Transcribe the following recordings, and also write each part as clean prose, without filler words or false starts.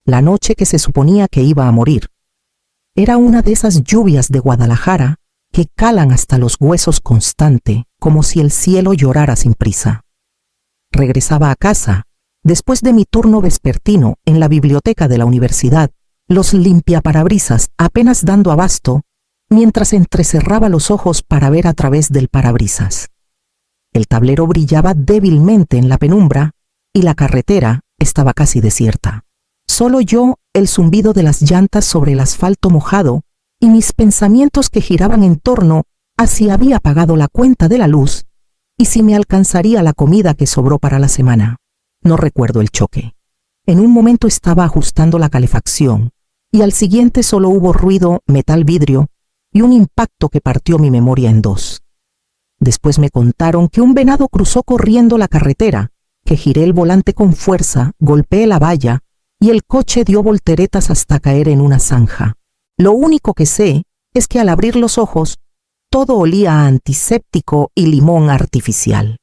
la noche que se suponía que iba a morir. Era una de esas lluvias de Guadalajara que calan hasta los huesos constante, como si el cielo llorara sin prisa. Regresaba a casa, después de mi turno vespertino en la biblioteca de la universidad, los limpiaparabrisas apenas dando abasto, mientras entrecerraba los ojos para ver a través del parabrisas. El tablero brillaba débilmente en la penumbra y la carretera estaba casi desierta. Solo yo, el zumbido de las llantas sobre el asfalto mojado y mis pensamientos que giraban en torno a si había pagado la cuenta de la luz y si me alcanzaría la comida que sobró para la semana. No recuerdo el choque. En un momento estaba ajustando la calefacción y al siguiente solo hubo ruido, metal vidrio y un impacto que partió mi memoria en dos. Después me contaron que un venado cruzó corriendo la carretera, que giré el volante con fuerza, golpeé la valla y el coche dio volteretas hasta caer en una zanja. Lo único que sé es que al abrir los ojos, todo olía a antiséptico y limón artificial.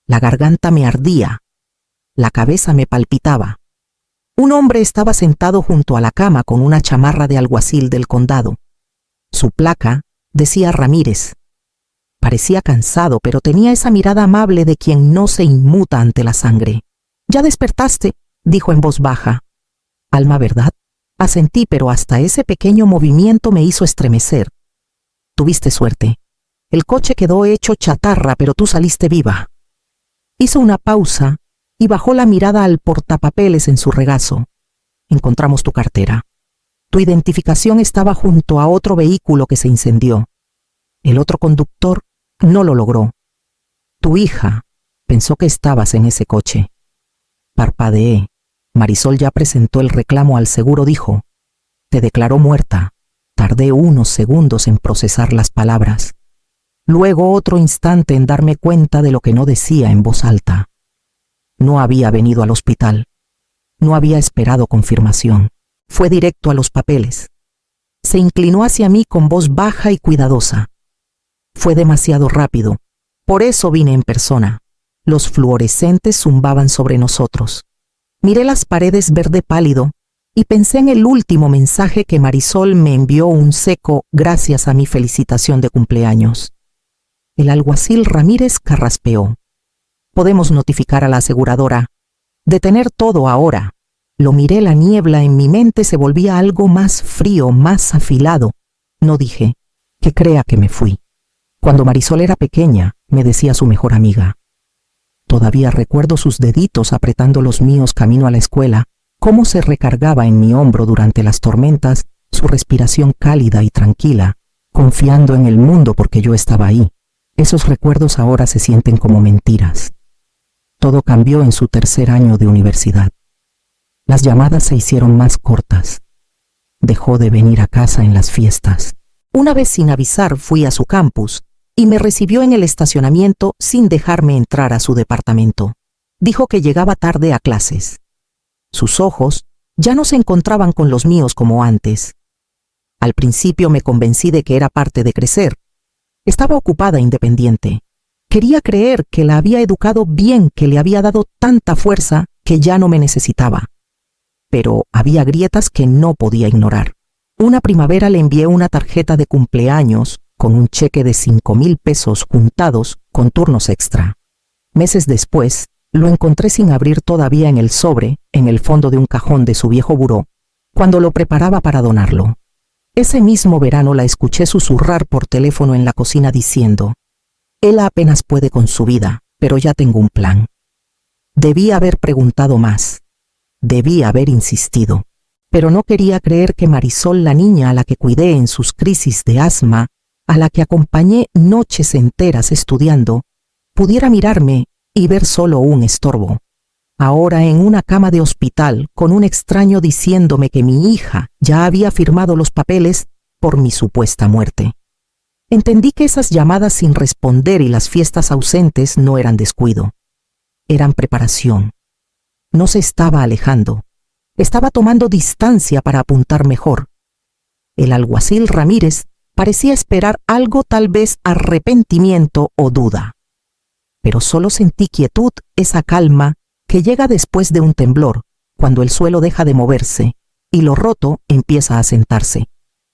La garganta me ardía, la cabeza me palpitaba. Un hombre estaba sentado junto a la cama con una chamarra de alguacil del condado. Su placa decía Ramírez. Parecía cansado, pero tenía esa mirada amable de quien no se inmuta ante la sangre. «¿Ya despertaste?», dijo en voz baja. «Alma, ¿verdad?». Asentí, pero hasta ese pequeño movimiento me hizo estremecer. «Tuviste suerte. El coche quedó hecho chatarra, pero tú saliste viva». Hizo una pausa y bajó la mirada al portapapeles en su regazo. «Encontramos tu cartera. Tu identificación estaba junto a otro vehículo que se incendió. El otro conductor no lo logró. Tu hija pensó que estabas en ese coche». Parpadeé. Marisol ya presentó el reclamo al seguro, dijo. «Te declaró muerta». Tardé unos segundos en procesar las palabras. Luego otro instante en darme cuenta de lo que no decía en voz alta. No había venido al hospital. No había esperado confirmación. Fue directo a los papeles. Se inclinó hacia mí con voz baja y cuidadosa. Fue demasiado rápido. Por eso vine en persona. Los fluorescentes zumbaban sobre nosotros. Miré las paredes verde pálido y pensé en el último mensaje que Marisol me envió, un seco gracias a mi felicitación de cumpleaños. El alguacil Ramírez carraspeó. «Podemos notificar a la aseguradora. Detener todo ahora». Lo miré, la niebla en mi mente se volvía algo más frío, más afilado. No dije, «que crea que me fui». Cuando Marisol era pequeña, me decía su mejor amiga. Todavía recuerdo sus deditos apretando los míos camino a la escuela, cómo se recargaba en mi hombro durante las tormentas, su respiración cálida y tranquila, confiando en el mundo porque yo estaba ahí. Esos recuerdos ahora se sienten como mentiras. Todo cambió en su tercer año de universidad. Las llamadas se hicieron más cortas. Dejó de venir a casa en las fiestas. Una vez sin avisar fui a su campus y me recibió en el estacionamiento sin dejarme entrar a su departamento. Dijo que llegaba tarde a clases. Sus ojos ya no se encontraban con los míos como antes. Al principio me convencí de que era parte de crecer. Estaba ocupada, independiente. Quería creer que la había educado bien, que le había dado tanta fuerza que ya no me necesitaba. Pero había grietas que no podía ignorar. Una primavera le envié una tarjeta de cumpleaños con un cheque de 5,000 pesos juntados con turnos extra. Meses después, lo encontré sin abrir todavía en el sobre, en el fondo de un cajón de su viejo buró, cuando lo preparaba para donarlo. Ese mismo verano la escuché susurrar por teléfono en la cocina diciendo, «Él apenas puede con su vida, pero ya tengo un plan». Debí haber preguntado más. Debí haber insistido. Pero no quería creer que Marisol, la niña a la que cuidé en sus crisis de asma, a la que acompañé noches enteras estudiando, pudiera mirarme y ver solo un estorbo. Ahora en una cama de hospital, con un extraño diciéndome que mi hija ya había firmado los papeles por mi supuesta muerte. Entendí que esas llamadas sin responder y las fiestas ausentes no eran descuido. Eran preparación. No se estaba alejando. Estaba tomando distancia para apuntar mejor. El alguacil Ramírez parecía esperar algo, tal vez arrepentimiento o duda. Pero solo sentí quietud, esa calma que llega después de un temblor, cuando el suelo deja de moverse y lo roto empieza a sentarse.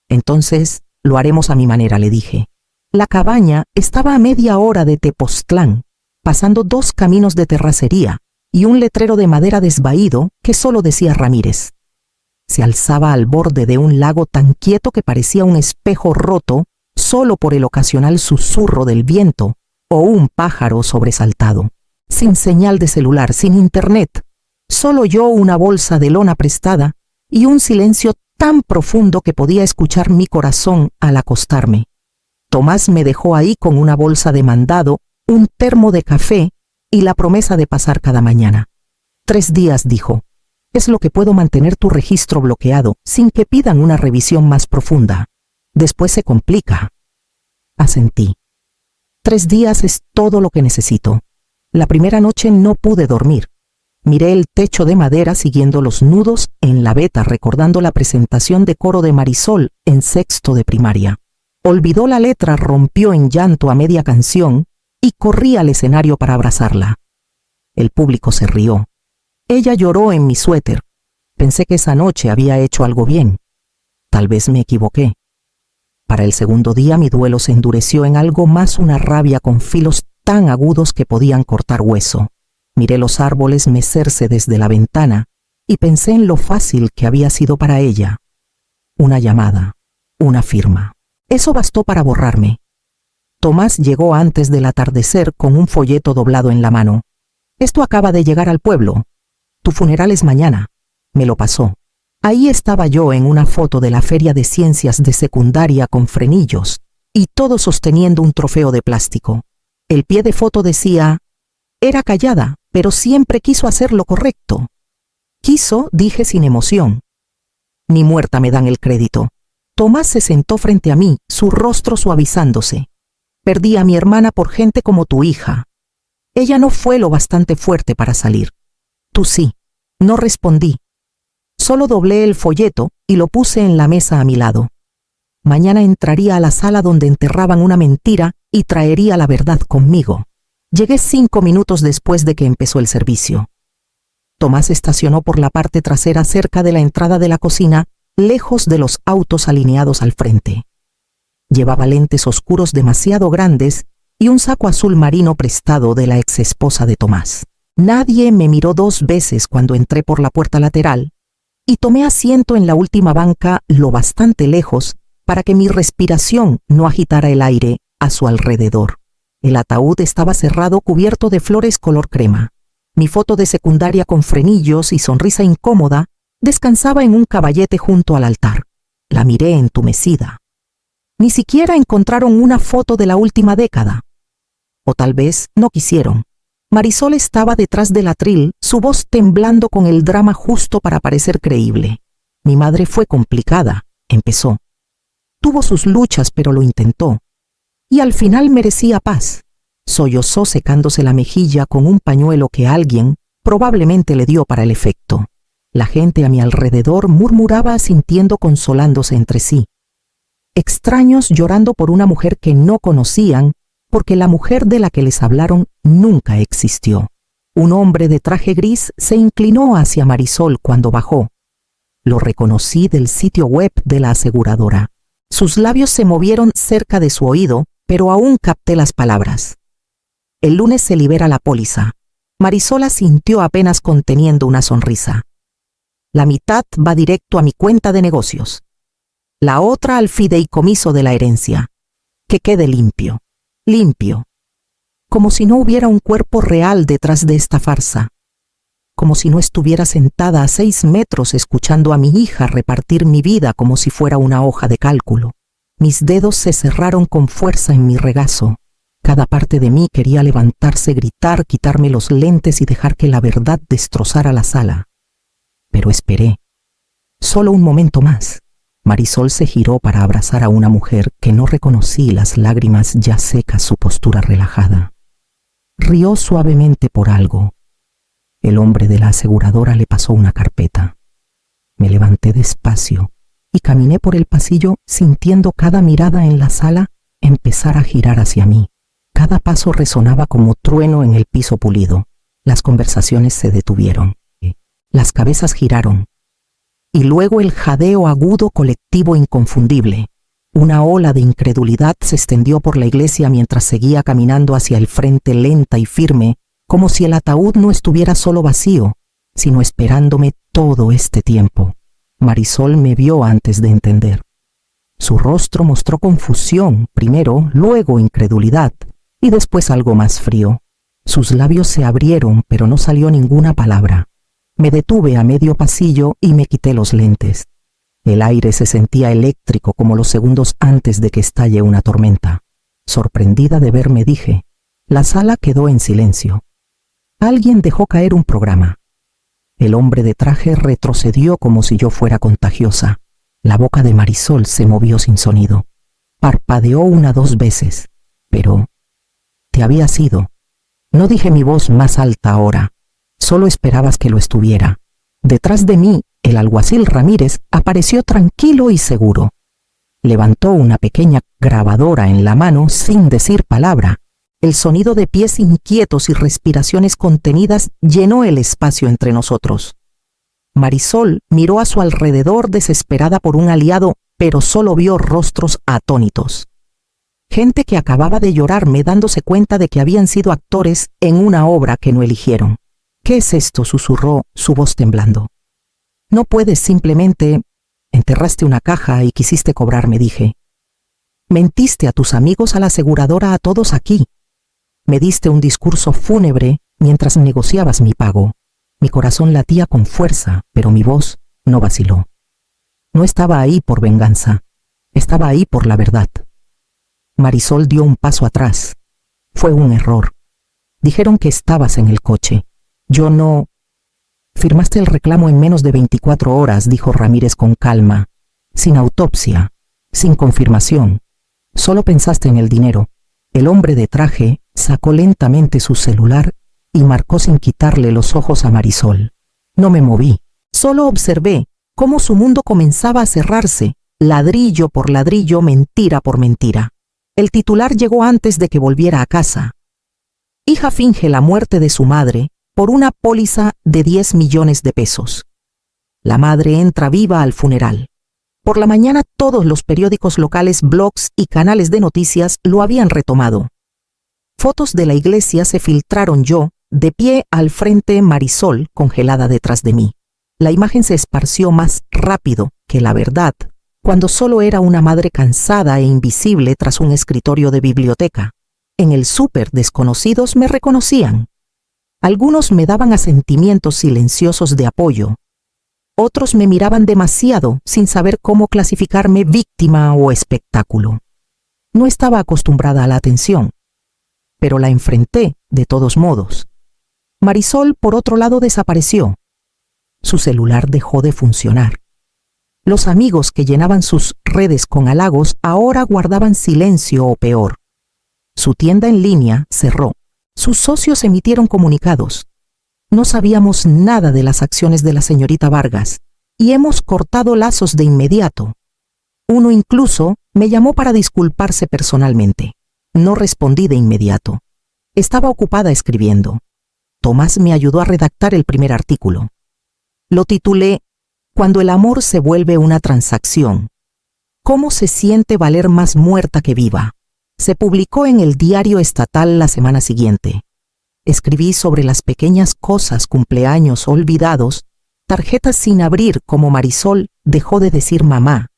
Entonces lo haremos a mi manera, le dije. La cabaña estaba a media hora de Tepoztlán, pasando 2 caminos de terracería y un letrero de madera desvaído que solo decía Ramírez. Se alzaba al borde de un lago tan quieto que parecía un espejo roto solo por el ocasional susurro del viento o un pájaro sobresaltado. Sin señal de celular, sin internet, solo yo, una bolsa de lona prestada y un silencio tan profundo que podía escuchar mi corazón al acostarme. Tomás me dejó ahí con una bolsa de mandado, un termo de café y la promesa de pasar cada mañana. 3 días, dijo. Es lo que puedo mantener tu registro bloqueado sin que pidan una revisión más profunda. Después se complica. Asentí. 3 días es todo lo que necesito. La primera noche no pude dormir. Miré el techo de madera siguiendo los nudos en la veta, recordando la presentación de coro de Marisol en 6º de primaria. Olvidó la letra, rompió en llanto a media canción y corrí al escenario para abrazarla. El público se rió. Ella lloró en mi suéter. Pensé que esa noche había hecho algo bien. Tal vez me equivoqué. Para el segundo día mi duelo se endureció en algo más, una rabia con filos tan agudos que podían cortar hueso. Miré los árboles mecerse desde la ventana y pensé en lo fácil que había sido para ella. Una llamada, una firma. Eso bastó para borrarme. Tomás llegó antes del atardecer con un folleto doblado en la mano. Esto acaba de llegar al pueblo. Tu funeral es mañana. Me lo pasó. Ahí estaba yo en una foto de la feria de ciencias de secundaria con frenillos y todos sosteniendo un trofeo de plástico. El pie de foto decía: era callada, pero siempre quiso hacer lo correcto. Quiso, dije sin emoción. Ni muerta me dan el crédito. Tomás se sentó frente a mí, su rostro suavizándose. Perdí a mi hermana por gente como tu hija. Ella no fue lo bastante fuerte para salir. Tú sí. No respondí. Solo doblé el folleto y lo puse en la mesa a mi lado. Mañana entraría a la sala donde enterraban una mentira y traería la verdad conmigo. Llegué 5 minutos después de que empezó el servicio. Tomás estacionó por la parte trasera cerca de la entrada de la cocina, lejos de los autos alineados al frente. Llevaba lentes oscuros demasiado grandes y un saco azul marino prestado de la exesposa de Tomás. Nadie me miró 2 veces cuando entré por la puerta lateral y tomé asiento en la última banca lo bastante lejos para que mi respiración no agitara el aire a su alrededor. El ataúd estaba cerrado, cubierto de flores color crema. Mi foto de secundaria con frenillos y sonrisa incómoda descansaba en un caballete junto al altar. La miré entumecida. Ni siquiera encontraron una foto de la última década. O tal vez no quisieron. Marisol estaba detrás del atril, su voz temblando con el drama justo para parecer creíble. Mi madre fue complicada, empezó. Tuvo sus luchas, pero lo intentó. Y al final merecía paz. Sollozó secándose la mejilla con un pañuelo que alguien probablemente le dio para el efecto. La gente a mi alrededor murmuraba asintiendo, consolándose entre sí. Extraños llorando por una mujer que no conocían, porque la mujer de la que les hablaron nunca existió. Un hombre de traje gris se inclinó hacia Marisol cuando bajó. Lo reconocí del sitio web de la aseguradora. Sus labios se movieron cerca de su oído, pero aún capté las palabras. El lunes se libera la póliza. Marisol asintió apenas conteniendo una sonrisa. La mitad va directo a mi cuenta de negocios. La otra al fideicomiso de la herencia. Que quede limpio. Limpio. Como si no hubiera un cuerpo real detrás de esta farsa. Como si no estuviera sentada a 6 metros escuchando a mi hija repartir mi vida como si fuera una hoja de cálculo. Mis dedos se cerraron con fuerza en mi regazo. Cada parte de mí quería levantarse, gritar, quitarme los lentes y dejar que la verdad destrozara la sala. Pero esperé. Solo un momento más. Marisol se giró para abrazar a una mujer que no reconocí, las lágrimas ya secas, su postura relajada. Rió suavemente por algo. El hombre de la aseguradora le pasó una carpeta. Me levanté despacio y caminé por el pasillo sintiendo cada mirada en la sala empezar a girar hacia mí. Cada paso resonaba como trueno en el piso pulido. Las conversaciones se detuvieron. Las cabezas giraron. Y luego el jadeo agudo colectivo inconfundible. Una ola de incredulidad se extendió por la iglesia mientras seguía caminando hacia el frente lenta y firme, como si el ataúd no estuviera solo vacío, sino esperándome todo este tiempo. Marisol me vio antes de entender. Su rostro mostró confusión, primero, luego incredulidad, y después algo más frío. Sus labios se abrieron, pero no salió ninguna palabra. Me detuve a medio pasillo y me quité los lentes. El aire se sentía eléctrico como los segundos antes de que estalle una tormenta. Sorprendida de verme dije, la sala quedó en silencio. Alguien dejó caer un programa. El hombre de traje retrocedió como si yo fuera contagiosa. La boca de Marisol se movió sin sonido. Parpadeó 1 o 2 veces. Pero te habías ido. No dije mi voz más alta ahora. Solo esperabas que lo estuviera. Detrás de mí, el alguacil Ramírez apareció tranquilo y seguro. Levantó una pequeña grabadora en la mano sin decir palabra. El sonido de pies inquietos y respiraciones contenidas llenó el espacio entre nosotros. Marisol miró a su alrededor desesperada por un aliado, pero solo vio rostros atónitos. Gente que acababa de llorarme dándose cuenta de que habían sido actores en una obra que no eligieron. ¿Qué es esto?, susurró, su voz temblando. No puedes simplemente... Enterraste una caja y quisiste cobrarme, dije. Mentiste a tus amigos, a la aseguradora, a todos aquí. Me diste un discurso fúnebre mientras negociabas mi pago. Mi corazón latía con fuerza, pero mi voz no vaciló. No estaba ahí por venganza, estaba ahí por la verdad. Marisol dio un paso atrás. Fue un error. Dijeron que estabas en el coche. Yo no... Firmaste el reclamo en menos de 24 horas, dijo Ramírez con calma. Sin autopsia, sin confirmación. Solo pensaste en el dinero. El hombre de traje sacó lentamente su celular y marcó sin quitarle los ojos a Marisol. No me moví. Solo observé cómo su mundo comenzaba a cerrarse, ladrillo por ladrillo, mentira por mentira. El titular llegó antes de que volviera a casa. Hija finge la muerte de su madre por una póliza de 10 millones de pesos. La madre entra viva al funeral. Por la mañana todos los periódicos locales, blogs y canales de noticias lo habían retomado. Fotos de la iglesia se filtraron, yo, de pie al frente, Marisol congelada detrás de mí. La imagen se esparció más rápido que la verdad, cuando solo era una madre cansada e invisible tras un escritorio de biblioteca. En el súper desconocidos me reconocían. Algunos me daban asentimientos silenciosos de apoyo. Otros me miraban demasiado sin saber cómo clasificarme, víctima o espectáculo. No estaba acostumbrada a la atención, pero la enfrenté de todos modos. Marisol, por otro lado, desapareció. Su celular dejó de funcionar. Los amigos que llenaban sus redes con halagos ahora guardaban silencio o peor. Su tienda en línea cerró. Sus socios emitieron comunicados. No sabíamos nada de las acciones de la señorita Vargas y hemos cortado lazos de inmediato. Uno incluso me llamó para disculparse personalmente. No respondí de inmediato. Estaba ocupada escribiendo. Tomás me ayudó a redactar el primer artículo. Lo titulé Cuando el amor se vuelve una transacción. ¿Cómo se siente valer más muerta que viva? Se publicó en el diario estatal la semana siguiente. Escribí sobre las pequeñas cosas, cumpleaños olvidados, tarjetas sin abrir como Marisol dejó de decir mamá,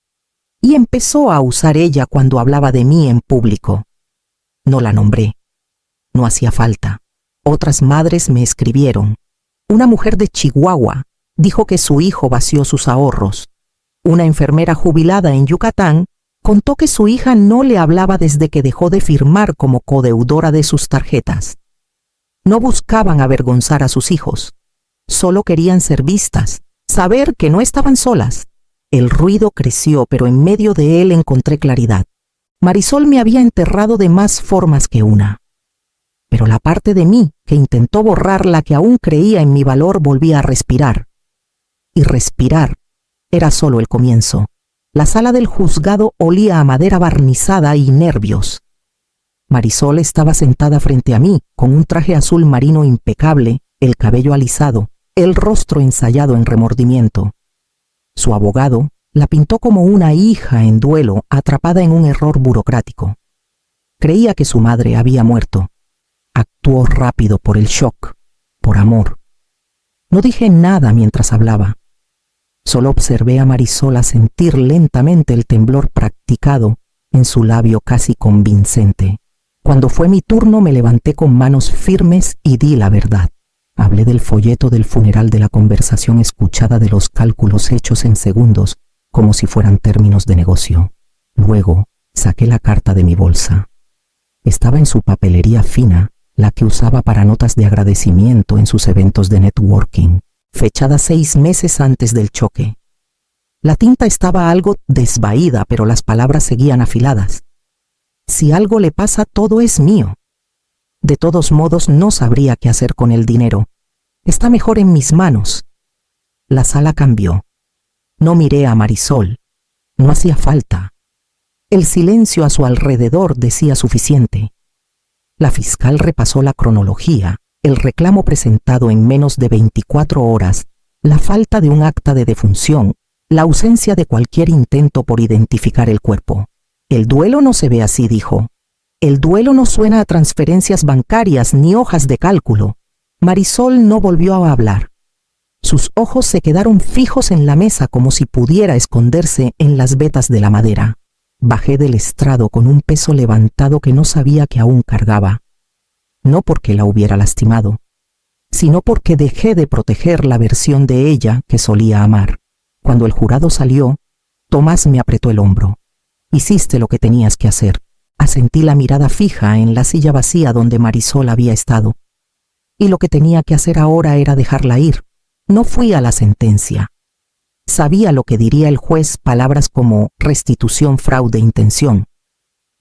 y empezó a usar ella cuando hablaba de mí en público. No la nombré. No hacía falta. Otras madres me escribieron. Una mujer de Chihuahua dijo que su hijo vació sus ahorros. Una enfermera jubilada en Yucatán contó que su hija no le hablaba desde que dejó de firmar como codeudora de sus tarjetas. No buscaban avergonzar a sus hijos. Solo querían ser vistas, saber que no estaban solas. El ruido creció, pero en medio de él encontré claridad. Marisol me había enterrado de más formas que una. Pero la parte de mí que intentó borrar la que aún creía en mi valor volvía a respirar. Y respirar era solo el comienzo. La sala del juzgado olía a madera barnizada y nervios. Marisol estaba sentada frente a mí, con un traje azul marino impecable, el cabello alisado, el rostro ensayado en remordimiento. Su abogado la pintó como una hija en duelo atrapada en un error burocrático. Creía que su madre había muerto. Actuó rápido por el shock, por amor. No dije nada mientras hablaba. Solo observé a Marisol sentir lentamente el temblor practicado en su labio casi convincente. Cuando fue mi turno me levanté con manos firmes y di la verdad. Hablé del folleto del funeral, de la conversación escuchada, de los cálculos hechos en segundos, como si fueran términos de negocio. Luego saqué la carta de mi bolsa. Estaba en su papelería fina, la que usaba para notas de agradecimiento en sus eventos de networking, fechada 6 meses antes del choque. La tinta estaba algo desvaída, pero las palabras seguían afiladas. Si algo le pasa, todo es mío. De todos modos, no sabría qué hacer con el dinero. Está mejor en mis manos. La sala cambió. No miré a Marisol. No hacía falta. El silencio a su alrededor decía suficiente. La fiscal repasó la cronología, el reclamo presentado en menos de 24 horas, la falta de un acta de defunción, la ausencia de cualquier intento por identificar el cuerpo. El duelo no se ve así, dijo. El duelo no suena a transferencias bancarias ni hojas de cálculo. Marisol no volvió a hablar. Sus ojos se quedaron fijos en la mesa como si pudiera esconderse en las vetas de la madera. Bajé del estrado con un peso levantado que no sabía que aún cargaba. No porque la hubiera lastimado, sino porque dejé de proteger la versión de ella que solía amar. Cuando el jurado salió, Tomás me apretó el hombro. Hiciste lo que tenías que hacer. Asentí, la mirada fija en la silla vacía donde Marisol había estado. Y lo que tenía que hacer ahora era dejarla ir. No fui a la sentencia. Sabía lo que diría el juez, palabras como restitución, fraude, intención.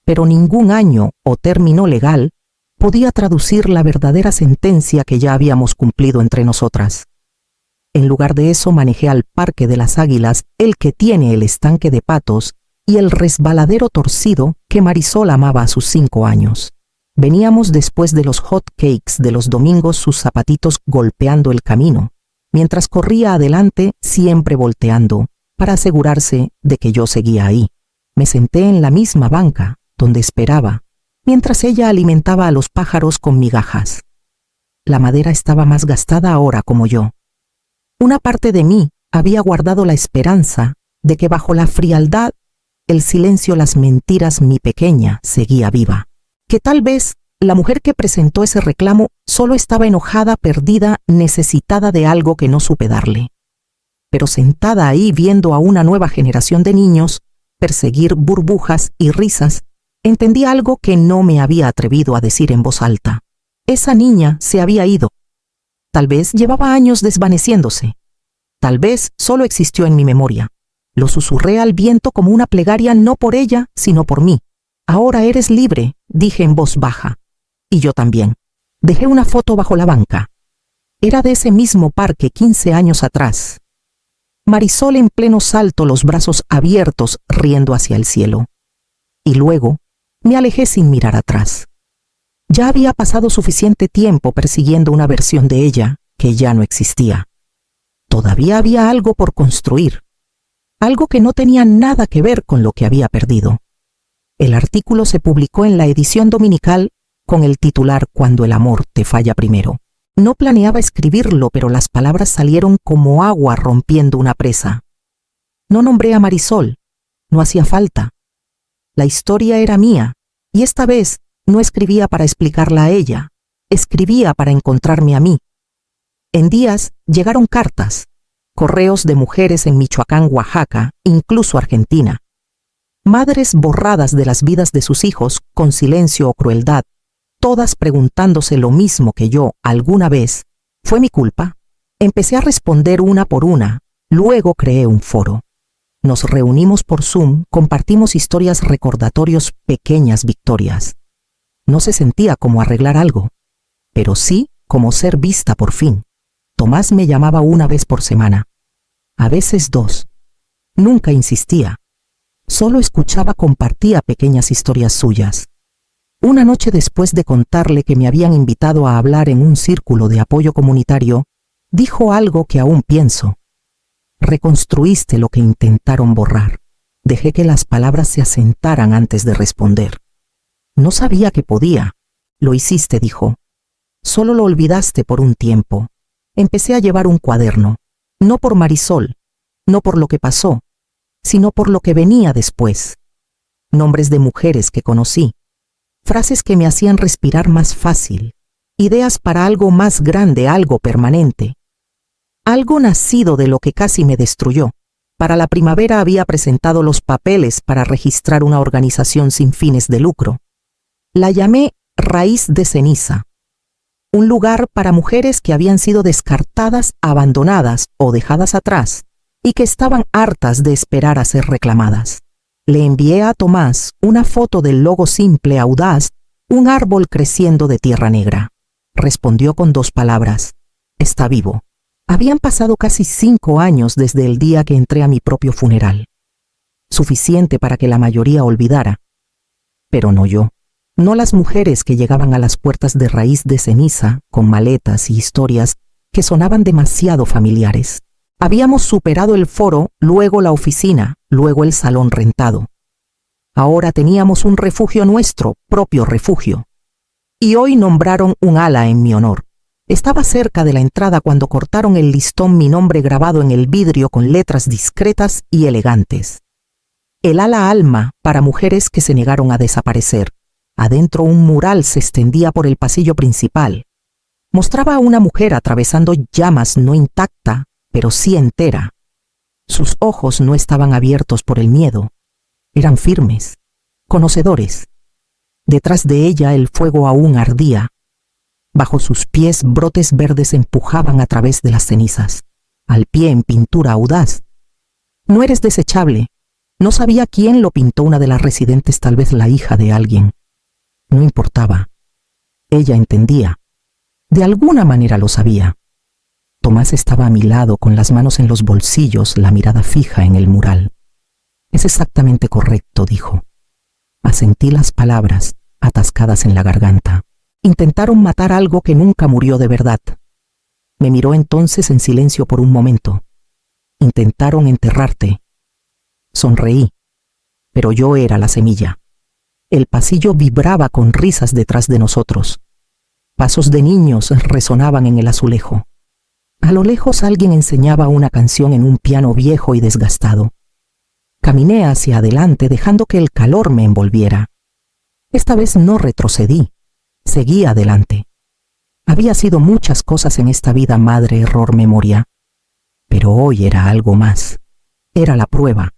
Pero ningún año o término legal podía traducir la verdadera sentencia que ya habíamos cumplido entre nosotras. En lugar de eso, manejé al Parque de las Águilas, el que tiene el estanque de patos y el resbaladero torcido que Marisol amaba a sus 5 años. Veníamos después de los hot cakes de los domingos, sus zapatitos golpeando el camino, mientras corría adelante, siempre volteando, para asegurarse de que yo seguía ahí. Me senté en la misma banca, donde esperaba, mientras ella alimentaba a los pájaros con migajas. La madera estaba más gastada ahora, como yo. Una parte de mí había guardado la esperanza de que bajo la frialdad, el silencio, las mentiras, mi pequeña seguía viva. Que tal vez la mujer que presentó ese reclamo solo estaba enojada, perdida, necesitada de algo que no supe darle. Pero sentada ahí viendo a una nueva generación de niños perseguir burbujas y risas, entendí algo que no me había atrevido a decir en voz alta. Esa niña se había ido. Tal vez llevaba años desvaneciéndose. Tal vez solo existió en mi memoria. Lo susurré al viento como una plegaria, no por ella, sino por mí. Ahora eres libre, dije en voz baja. Y yo también. Dejé una foto bajo la banca. Era de ese mismo parque 15 años atrás. Marisol en pleno salto, los brazos abiertos, riendo hacia el cielo. Y luego me alejé sin mirar atrás. Ya había pasado suficiente tiempo persiguiendo una versión de ella que ya no existía. Todavía había algo por construir. Algo que no tenía nada que ver con lo que había perdido. El artículo se publicó en la edición dominical con el titular «Cuando el amor te falla primero». No planeaba escribirlo, pero las palabras salieron como agua rompiendo una presa. No nombré a Marisol. No hacía falta. La historia era mía, y esta vez no escribía para explicarla a ella. Escribía para encontrarme a mí. En días llegaron cartas, correos de mujeres en Michoacán, Oaxaca, incluso Argentina. Madres borradas de las vidas de sus hijos con silencio o crueldad, todas preguntándose lo mismo que yo alguna vez. ¿Fue mi culpa? Empecé a responder una por una, luego creé un foro. Nos reunimos por Zoom, compartimos historias, recordatorios, pequeñas victorias. No se sentía como arreglar algo, pero sí como ser vista por fin. Tomás me llamaba una vez por semana, a veces 2. Nunca insistía. Solo escuchaba, compartía pequeñas historias suyas. Una noche, después de contarle que me habían invitado a hablar en un círculo de apoyo comunitario, Dijo algo que aún pienso. Reconstruiste lo que intentaron borrar. Dejé que las palabras se asentaran antes de responder. No sabía que podía. Lo hiciste, dijo. Solo lo olvidaste por un tiempo. Empecé a llevar un cuaderno, no por Marisol, no por lo que pasó, sino por lo que venía después. Nombres de mujeres que conocí, frases que me hacían respirar más fácil, ideas para algo más grande, algo permanente. Algo nacido de lo que casi me destruyó. Para la primavera había presentado los papeles para registrar una organización sin fines de lucro. La llamé Raíz de Ceniza. Un lugar para mujeres que habían sido descartadas, abandonadas o dejadas atrás y que estaban hartas de esperar a ser reclamadas. Le envié a Tomás una foto del logo simple, audaz, un árbol creciendo de tierra negra. Respondió con 2 palabras: está vivo. Habían pasado casi 5 años desde el día que entré a mi propio funeral. Suficiente para que la mayoría olvidara. Pero no yo. No las mujeres que llegaban a las puertas de Raíz de Ceniza con maletas y historias que sonaban demasiado familiares. Habíamos superado el foro, luego la oficina, luego el salón rentado. Ahora teníamos un refugio nuestro, propio refugio. Y hoy nombraron un ala en mi honor. Estaba cerca de la entrada cuando cortaron el listón, mi nombre grabado en el vidrio con letras discretas y elegantes. El ala Alma para mujeres que se negaron a desaparecer. Adentro un mural se extendía por el pasillo principal. Mostraba a una mujer atravesando llamas, no intacta, pero sí entera. Sus ojos no estaban abiertos por el miedo. Eran firmes, conocedores. Detrás de ella el fuego aún ardía. Bajo sus pies brotes verdes empujaban a través de las cenizas. Al pie en pintura audaz. No eres desechable. No sabía quién lo pintó, una de las residentes, tal vez la hija de alguien. No importaba. Ella entendía. De alguna manera lo sabía. Tomás estaba a mi lado con las manos en los bolsillos, la mirada fija en el mural. Es exactamente correcto, dijo. Asentí las palabras, atascadas en la garganta. Intentaron matar algo que nunca murió de verdad. Me miró entonces en silencio por un momento. Intentaron enterrarte. Sonreí, pero yo era la semilla. El pasillo vibraba con risas detrás de nosotros. Pasos de niños resonaban en el azulejo. A lo lejos alguien enseñaba una canción en un piano viejo y desgastado. Caminé hacia adelante dejando que el calor me envolviera. Esta vez no retrocedí. Seguí adelante. Había sido muchas cosas en esta vida, madre, error, memoria. Pero hoy era algo más. Era la prueba.